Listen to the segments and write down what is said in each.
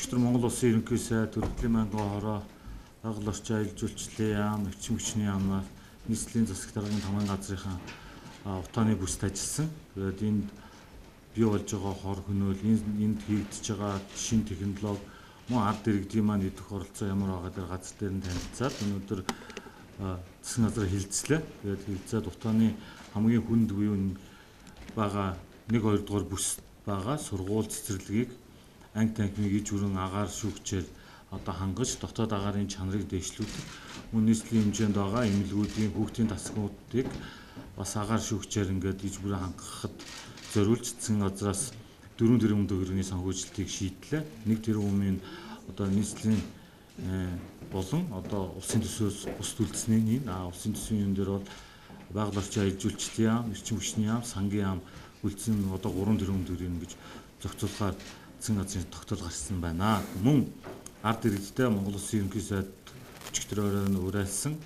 Өчигдөр Монгол Улсын ерөнхий сайд Төрөлхтлийн мянган хороо агуул орчин аялал жуулчлалын яам, навчин хүчний яамнаас нийслэлийн засаг даргын тамгын газрынхаа утааны бүсд ажилласан. Тэгээд энд бий болж байгаа хор хөнөөл, энд хийгдэж байгаа шинэ технологи, мөн ард иргэдийн маань идэх оролцоо ямар байгаа дээр газар дээр нь танилцаад өнөөдөр засгийн газар хилцлээ. Тэгээд хилцээд утааны хамгийн хүнд буюу байгаа 1-2 дугаар бүс байгаа сургууль цэцэрлэгийг анги танхимыг иж бүрэн агаар шүүгчээр одоо хангаж дотоод агаарын чанарыг дээшлүүлдэг. Мөн нийслэлийн хэмжээнд байгаа эмнэлгүүдийн хүүхдийн тасгуудыг бас агаар шүүгчээр ингээд иж бүрэн хангахад зориулж засгийн газраас 4 тэрбум төгрөгийн санхүүжилтийг шийдлээ. 1 тэрбумын одоо нийслэлийн болон одоо улсын төсвөөс бус төлөвлөсний улсын төсвийн юм дээр бол байгаль орчин аялал жуулчлалын яам, эрчим хүчний яам, сангийн яам үлдсэн одоо 3 тэрбум төгрөгийг гэж зохицуулахаар засгийн газрын тогтоол гарсан байна. Мөн ард иргэдтэй Монгол Улсын ерөнхий сайд өчигдөр оройн уриалсан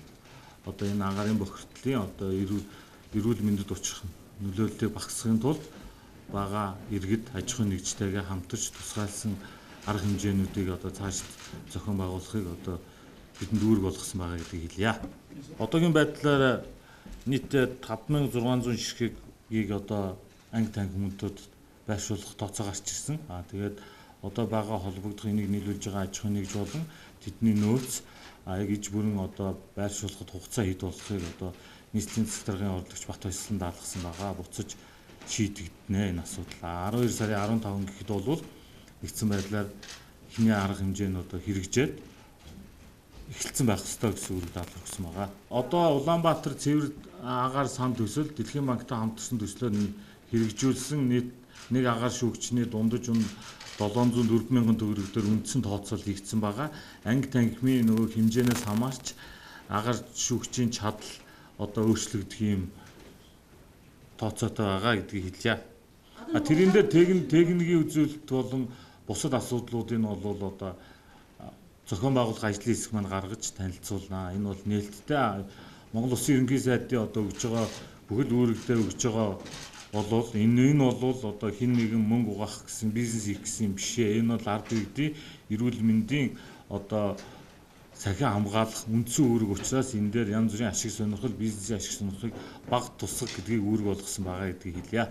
одоо энэ агаарын бохирдлын одоо эрүүл мэндэд учрах нөлөөллийг багасгахын тулд бага иргэд аж ахуйн нэгжтэйгээ хамтарч тусгайлсан арга хэмжээнүүдийг одоо цааш зохион байгуулахыг одоо бидэнд үүрэг болгосон байгаа гэдгийг хэлье. Одоогийн байдлаар нийтдээ 5600 ширхгийг одоо анги танхимуудад байршуулах тооцоо гарч ирсэн. Тэгээд одоо байгаа холбогдох энийг нийлүүлж байгаа аж ахуйн нэгж болон тэдний нөөц яг иж бүрэн одоо байршуулахад хугацаа хэд болохыг одоо нийслэлийн засаг даргын орлогч Бат Баясгалан даалгасан байгаа. Буцаж шийдэгдэнэ энэ асуудал. 12 сарын 15 гэхэд бол нэгдсэн байдлаар эхний арга хэмжээ нь одоо хэрэгжээд эхэлсэн байх ёстой гэсэн үүрэг даалгавар өгсөн байгаа. Одоо Улаанбаатар цэвэр агаар сан төсөл Дэлхийн банктай хамтарсан төслөөр хэрэгжүүлсэн нийт нэг агаар шүүгчний дундаж 704 мянган төгрөг дээр үндсэн тооцоол хийгдсэн байгаа. Анги танхимын нөгөө хэмжээнээс хамаарч агаар шүүгчийн чадал одоо өөрчлөгдөх юм тооцоотой байгаа гэдгийг хэлье. Тэрэн дээр техникийн үзүүлэлт болон бусад асуудлуудыг нь бол одоо зохион байгуулах ажлын хэсэг маань гаргаж танилцуулнаа. Энэ бол нээлттэй Монгол Улсын ерөнхий сайдын одоо өгж байгаа бүхэл үүрэг дээр өгж байгаа болвол энэ бол одоо хин нэгэн мөнгө угаах гэсэн бизнес хийх гэсэн юм биш ээ. Энэ бол ард иргэдийн эрүүл мэндийн одоо сахин хамгаалах үндсэн үүрэг учраас энэ дээр янз бүрийн ашиг сонирхол, бизнесийн ашиг сонирхлыг бага тусгах гэдгийг үүрэг болгосон байгаа гэдгийг хэлье.